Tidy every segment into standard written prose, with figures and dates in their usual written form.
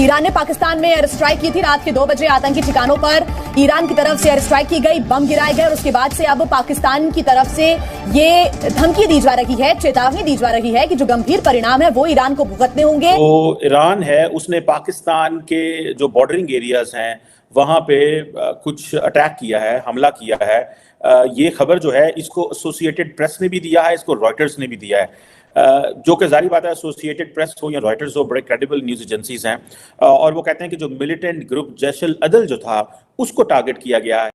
Iran ने पाकिस्तान में air strike की थी। रात के 2 बजे आतंकी ठिकानों पर ईरान की तरफ से एयर स्ट्राइक की गई, बम गिराए गए और उसके बाद से अब पाकिस्तान की तरफ से ये धमकी दी जा रही है, चेतावनी दी जा रही है कि जो गंभीर परिणाम है वो ईरान को भुगतने होंगे। तो ईरान है, उसने पाकिस्तान के जो बॉर्डरिंग एरियाज हैं वहां पे कुछ अटैक किया है, हमला किया है। ये खबर जो है इसको एसोसिएटेड प्रेस ने भी दिया है, इसको रॉयटर्स ने भी दिया है। जो कि जारी बात है, एसोसिएटेड प्रेस हो या रॉयटर्स हो, बड़े क्रेडिबल न्यूज एजेंसीज हैं। और वो कहते हैं कि जो मिलिटेंट ग्रुप जैश अल अदल जो था उसको टारगेट किया गया है।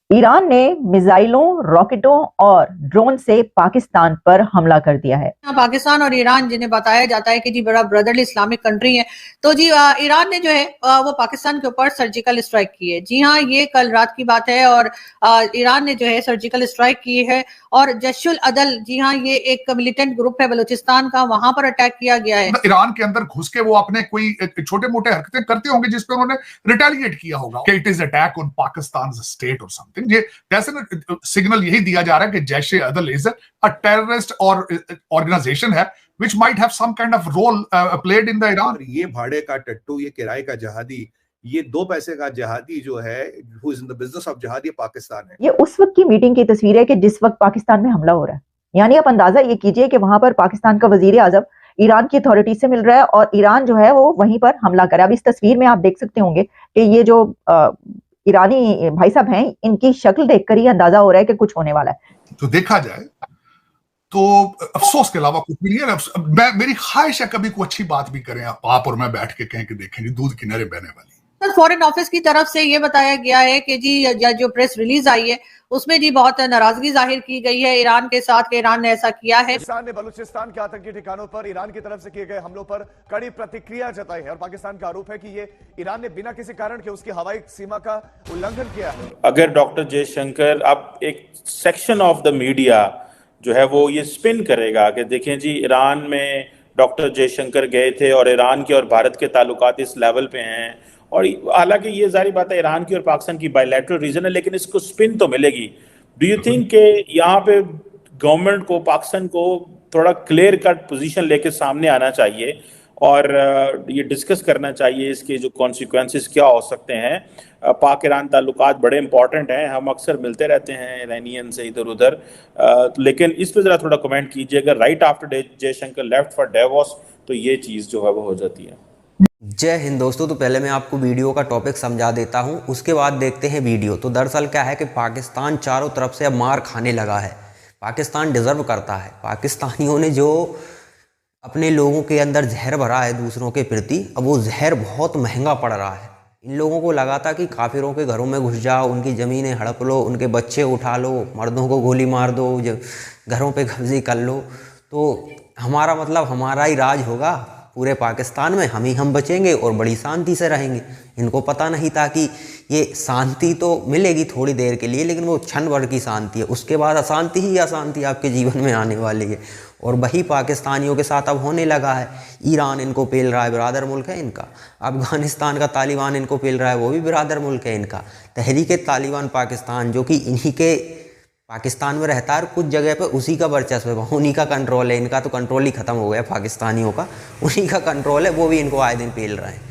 ईरान ने मिसाइलों, रॉकेटों और ड्रोन से पाकिस्तान पर हमला कर दिया है। पाकिस्तान और ईरान जिन्हें बताया जाता है कि जी बड़ा ब्रदरली इस्लामिक कंट्री है, तो जी ईरान ने जो है वो पाकिस्तान के ऊपर सर्जिकल स्ट्राइक की है। जी हाँ, ये कल रात की बात है और ईरान ने जो है सर्जिकल स्ट्राइक की है और जैश अल अदल, जी हाँ, ये एक मिलिटेंट ग्रुप है बलूचिस्तान का, वहां पर अटैक किया गया है। ईरान के अंदर घुस के वो अपने कोई छोटे मोटे हरकतें करते होंगे जिसपे उन्होंने रिटेलिएट किया होगा कि it is attack on Pakistan state और समथिंग। ये जैसे सिग्नल यही दिया जा रहा है कि जैश ए अदल इज अ टेररिस्ट और ऑर्गेनाइजेशन है which might have some kind of role played in the Iran। ये भाड़े का टट्टू, ये किराए का जहादी, ये 2 पैसे का जहादी जो है who is in the business of jihad, ये पाकिस्तान है। ये उस वक्त की मीटिंग की तस्वीर है कि जिस वक्त पाकिस्तान में हमला हो रहा है। यानी आप अंदाजा ये कीजिए कि वहां पर पाकिस्तान का वजीर आजम ईरान की अथॉरिटी से मिल रहा है और ईरान जो है वो वहीं पर हमला करे। अब इस तस्वीर में आप देख सकते होंगे कि ये जो ईरानी भाई साहब हैं, इनकी शक्ल देखकर ही अंदाजा हो रहा है कि कुछ होने वाला है। तो देखा जाए तो अफसोस के अलावा कुछ भी नहीं है। मेरी ख्वाहिश है कभी कोई अच्छी बात भी करें आप और मैं बैठ के कहें कि देखें दूध किनारे बहने वाली। फॉरेन ऑफिस की तरफ से ये बताया गया है कि जी जो प्रेस रिलीज आई है उसमें जी बहुत नाराजगी जाहिर की गई है ईरान के साथ कि ईरान ने ऐसा किया है। पाकिस्तान ने बलूचिस्तान के आतंकी ठिकानों पर ईरान की तरफ से किए गए हमलों पर कड़ी प्रतिक्रिया जताई है और पाकिस्तान का आरोप है कि ये ईरान ने बिना किसी कारण के उसकी हवाई सीमा का उल्लंघन किया है। अगर डॉक्टर जयशंकर अब एक सेक्शन ऑफ द मीडिया जो है वो ये स्पिन करेगा कि देखें जी ईरान में डॉक्टर जयशंकर गए थे और ईरान के और भारत के ताल्लुकात इस लेवल पे हैं, और हालांकि ये जारी बात है ईरान की और पाकिस्तान की बायलैटरल रीजन है, लेकिन इसको स्पिन तो मिलेगी। डू यू थिंक कि यहाँ पे गवर्नमेंट को, पाकिस्तान को थोड़ा क्लियर कट पोजीशन लेके सामने आना चाहिए और ये डिस्कस करना चाहिए इसके जो कॉन्सिक्वेंसेस क्या हो सकते हैं। पाक ईरान ताल्लुकात बड़े इंपॉर्टेंट हैं, हम अक्सर मिलते रहते हैं ईरानियन से इधर उधर, लेकिन इस पर ज़रा थोड़ा कमेंट कीजिए। अगर right after Jaishankar left for Davos तो ये चीज़ जो है वो हो जाती है। जय हिंद दोस्तों, तो पहले मैं आपको वीडियो का टॉपिक समझा देता हूं, उसके बाद देखते हैं वीडियो। तो दरअसल क्या है कि पाकिस्तान चारों तरफ से अब मार खाने लगा है। पाकिस्तान डिज़र्व करता है। पाकिस्तानियों ने जो अपने लोगों के अंदर जहर भरा है दूसरों के प्रति, अब वो जहर बहुत महंगा पड़ रहा है। इन लोगों को लगा था कि काफिरों के घरों में घुस जाओ, उनकी ज़मीनें हड़प लो, उनके बच्चे उठा लो, मर्दों को गोली मार दो, घरों पे कब्जे कर लो, तो हमारा मतलब हमारा ही राज होगा पूरे पाकिस्तान में, हम बचेंगे और बड़ी शांति से रहेंगे। इनको पता नहीं था कि ये शांति तो मिलेगी थोड़ी देर के लिए, लेकिन वो क्षण भर की शांति है, उसके बाद अशांति ही अशांति आपके जीवन में आने वाली है। और वही पाकिस्तानियों के साथ अब होने लगा है। ईरान इनको पेल रहा है, बिरादर मुल्क है इनका। अफगानिस्तान का तालिबान इनको पेल रहा है, वो भी बिरादर मुल्क है इनका। तहरीक तालिबान पाकिस्तान जो कि इन्हीं के पाकिस्तान में रहता है, कुछ जगह पे उसी का वर्चस्व है, उन्हीं का कंट्रोल है। इनका तो कंट्रोल ही ख़त्म हो गया पाकिस्तानियों का, उन्हीं का कंट्रोल है, वो भी इनको आए दिन पेल रहे हैं।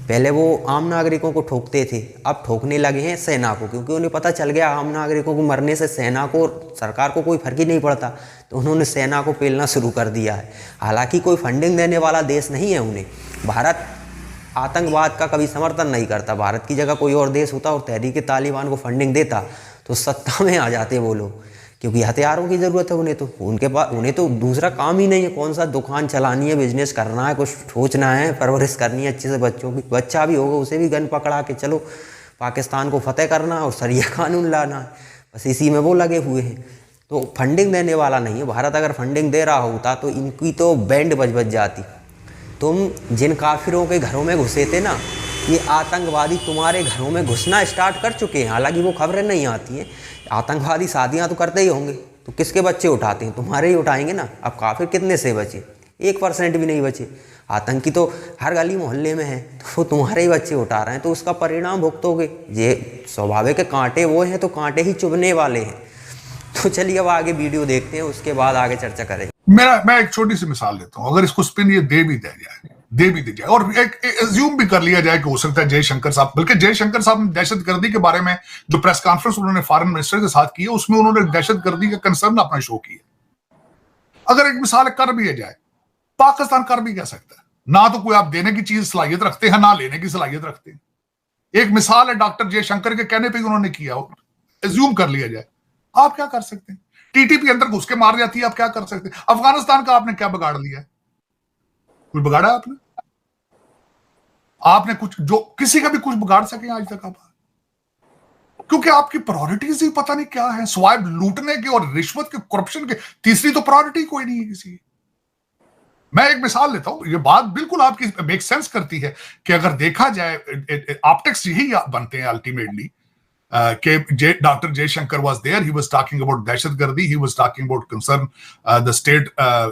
पहले वो आम नागरिकों को ठोकते थे, अब ठोकने लगे हैं सेना को, क्योंकि उन्हें पता चल गया आम नागरिकों को मरने से सेना को, सरकार को कोई फर्क ही नहीं पड़ता, तो उन्होंने सेना को पेलना शुरू कर दिया है। हालांकि कोई फंडिंग देने वाला देश नहीं है उन्हें। भारत आतंकवाद का कभी समर्थन नहीं करता। भारत की जगह कोई और देश होता और तहरीक तालिबान को फंडिंग देता तो सत्ता में आ जाते वो लोग, क्योंकि हथियारों की ज़रूरत है उन्हें। तो उनके पास, उन्हें तो दूसरा काम ही नहीं है। कौन सा दुकान चलानी है, बिजनेस करना है, कुछ सोचना है, परवरिश करनी है अच्छे से बच्चों की। बच्चा भी होगा उसे भी गन पकड़ा के चलो पाकिस्तान को फतेह करना और शरिया कानून लाना है, बस इसी में वो लगे हुए हैं। तो फंडिंग देने वाला नहीं है भारत। अगर फंडिंग दे रहा होता तो इनकी तो बैंड बज जाती। तुम जिन काफिरों के घरों में घुसे थे ना, ये आतंकवादी तुम्हारे घरों में घुसना स्टार्ट कर चुके हैं। हालांकि वो खबरें नहीं आती हैं। आतंकवादी शादियां तो करते ही होंगे, तो किसके बच्चे उठाते हैं? तुम्हारे ही उठाएंगे ना। अब काफिर कितने से बचे? 1% भी नहीं बचे। आतंकी तो हर गली मोहल्ले में है, तो वो तुम्हारे ही बच्चे उठा रहे हैं, तो उसका परिणाम भुगतोगे। ये स्वाभाविक कांटे वो हैं तो कांटे ही चुभने वाले हैं। तो चलिए अब आगे वीडियो देखते हैं, उसके बाद आगे चर्चा करेंगे। मैं एक छोटी सी मिसाल देता हूँ। अगर इसको स्पिन ये दे भी दिया जाए, दे भी दी जाए और एक एज्यूम भी कर लिया जाए कि हो सकता है जयशंकर साहब, बल्कि जयशंकर साहब ने दहशतगर्दी के बारे में जो प्रेस कॉन्फ्रेंस उन्होंने फॉरेन मिनिस्टर के साथ की है उसमें उन्होंने दहशतगर्दी का कंसर्न अपना शो किया। अगर एक मिसाल कर भी जाए, पाकिस्तान कर भी क्या सकता है? ना तो कोई आप देने की चीज सलाहियत रखते हैं, ना लेने की सलाहियत रखते हैं। एक मिसाल है डॉक्टर जयशंकर के कहने पे उन्होंने किया, एज्यूम कर लिया जाए, आप क्या कर सकते हैं? टीटीपी अंदर घुस के मार जाती है, आप क्या कर सकते हैं? अफगानिस्तान का आपने क्या बिगाड़ लिया है? कुछ बिगाड़ा आपने? आपने कुछ जो किसी का भी कुछ बिगाड़ सके आज तक आप? क्योंकि आपकी प्रायोरिटीज ही पता नहीं क्या है, स्वाइप लूटने के और रिश्वत के, करप्शन के, तीसरी तो प्रायोरिटी कोई नहीं है किसी की। मैं एक मिसाल लेता हूं, ये बात बिल्कुल आपकी मेक सेंस करती है कि अगर देखा जाए ऑप्टिक्स यही बनते हैं अल्टीमेटली कि doctor Jaishankar was there, he was talking about दहशतगर्दी, he was talking about concern the state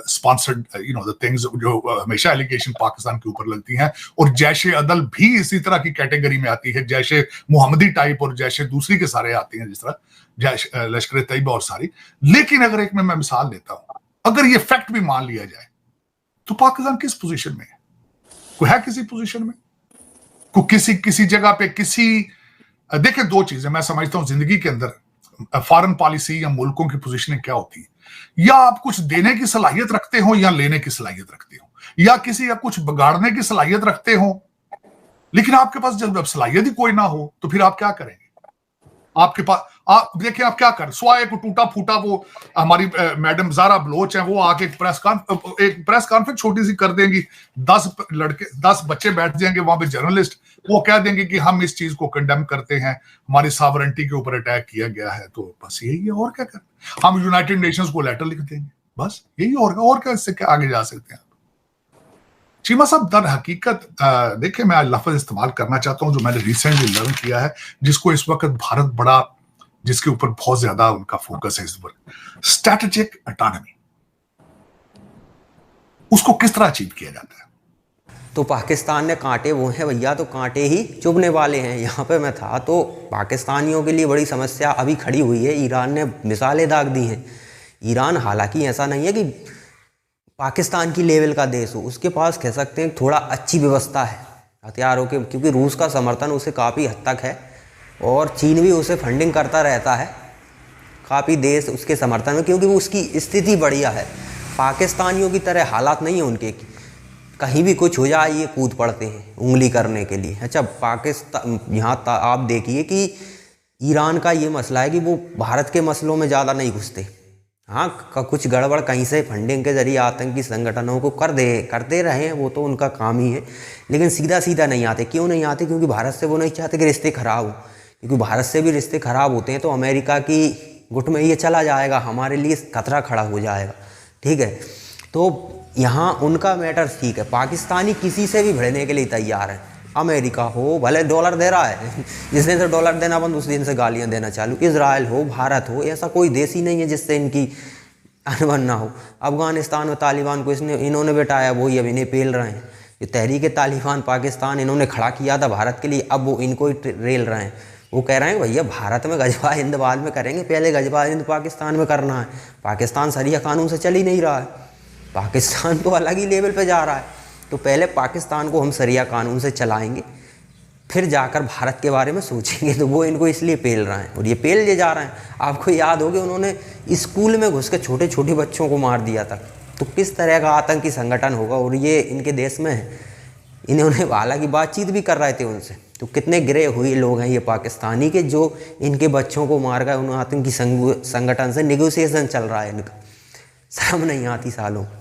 sponsored the things जो हमेशा एलिगेशन पाकिस्तान के ऊपर लगती हैं, और जैशे अदल भी इसी तरह की कैटेगरी में आती है, जैशे मोहम्मदी टाइप और जैशे दूसरी के सारे आते हैं, जिस तरह जैश लश्कर तैयबा और सारी। लेकिन अगर एक में मैं मिसाल देता हूं, अगर ये फैक्ट भी मान लिया जाए तो पाकिस्तान किस पोजीशन में है? कोई है किसी पोजीशन में? को किसी जगह पे देखिए, दो चीजें मैं समझता हूं जिंदगी के अंदर फॉरेन पॉलिसी या मुल्कों की पोजीशनिंग क्या होती है, या आप कुछ देने की सलाहियत रखते हो या लेने की सलाहियत रखते हो, या किसी का कुछ बिगाड़ने की सलाहियत रखते हो। लेकिन आपके पास जब सलाहियत ही कोई ना हो तो फिर आप क्या करेंगे? आपके पास आप देखिए आप क्या कर, स्वाए को टूटा फूटा वो हमारी मैडम जारा बलोच है, वो आके एक प्रेस कॉन्फ्रेंस छोटी सी कर देंगी, 10 बच्चे बैठ जाएंगे वहां पे जर्नलिस्ट, वो कह देंगे कि हम इस चीज को कंडेम करते हैं, हमारी सॉवरेंटी के ऊपर अटैक किया गया है। तो बस यही है, और क्या कर, हम यूनाइटेड नेशंस को लेटर लिख देंगे, बस यही। और क्या इससे क्या आगे जा सकते हैं? चीमा साहब, दर हकीकत देखिए, मैं लफ्ज इस्तेमाल करना चाहता हूं जो मैंने रिसेंटली लर्न किया है, जिसको इस वक्त भारत बड़ा, जिसके ऊपर बहुत ज्यादा उनका फोकस है इस वक्त, स्ट्रेटेजिक ऑटोनॉमी। उसको किस तरह अचीव किया जाता है? तो पाकिस्तान ने कांटे वो हैं भैया, तो कांटे ही चुभने वाले हैं। यहाँ पे मैं था तो पाकिस्तानियों के लिए बड़ी समस्या अभी खड़ी हुई है। ईरान ने मिसालें दाग दी हैं। ईरान हालांकि ऐसा नहीं है कि पाकिस्तान की लेवल का देश हो, उसके पास कह सकते हैं थोड़ा अच्छी व्यवस्था है हथियारों के, क्योंकि रूस का समर्थन उसे काफ़ी हद तक है और चीन भी उसे फंडिंग करता रहता है, काफ़ी देश उसके समर्थन में, क्योंकि वो उसकी स्थिति बढ़िया है। पाकिस्तानियों की तरह हालात नहीं है उनके, कहीं भी कुछ हो जाए ये कूद पड़ते हैं उंगली करने के लिए। अच्छा, पाकिस्तान यहाँ आप देखिए कि ईरान का ये मसला है कि वो भारत के मसलों में ज़्यादा नहीं घुसते। हाँ, कुछ गड़बड़ कहीं से फंडिंग के जरिए आतंकी संगठनों को करते रहे हैं, वो तो उनका काम ही है, लेकिन सीधा सीधा नहीं आते। क्यों नहीं आते? क्योंकि भारत से वो नहीं चाहते कि रिश्ते खराब हो, क्योंकि भारत से भी रिश्ते खराब होते हैं तो अमेरिका की गुट में ये चला जाएगा, हमारे लिए खतरा खड़ा हो जाएगा। ठीक है, तो यहाँ उनका मैटर ठीक है। पाकिस्तानी किसी से भी भिड़ने के लिए तैयार है, अमेरिका हो, भले डॉलर दे रहा है, जिस दिन से डॉलर देना बंद उस दिन से गालियाँ देना चालू। इजराइल हो, भारत हो, ऐसा कोई देश ही नहीं है जिससे इनकी अनबन ना हो। अफगानिस्तान में तालिबान को इन्होंने बिठाया, वही अब इन्हें पेल रहे हैं। ये तहरीक तालिबान पाकिस्तान इन्होंने खड़ा किया था भारत के लिए, अब वो इनको ही रेल रहे हैं। वो कह रहे हैं भैया भारत में गजबा हिंद बाद में करेंगे, पहले गजबा हिंद पाकिस्तान में करना है। पाकिस्तान शरिया कानून से चल ही नहीं रहा है, पाकिस्तान तो अलग ही लेवल पे जा रहा है। तो पहले पाकिस्तान को हम शरिया कानून से चलाएंगे, फिर जाकर भारत के बारे में सोचेंगे। तो वो इनको इसलिए पेल रहे हैं और ये पेल ले जा रहे हैं। आपको याद होगा उन्होंने स्कूल में घुस के छोटे छोटे बच्चों को मार दिया था, तो किस तरह का आतंकी संगठन होगा, और ये इनके देश में है। इन्होंने हालांकि बातचीत भी कर रहे थे उनसे, तो कितने गिरे हुए लोग हैं ये पाकिस्तानी के जो इनके बच्चों को मार गए। उन आतंकी संगठन से निगोसिएशन चल रहा है इनका, शर्म नहीं आती सालों।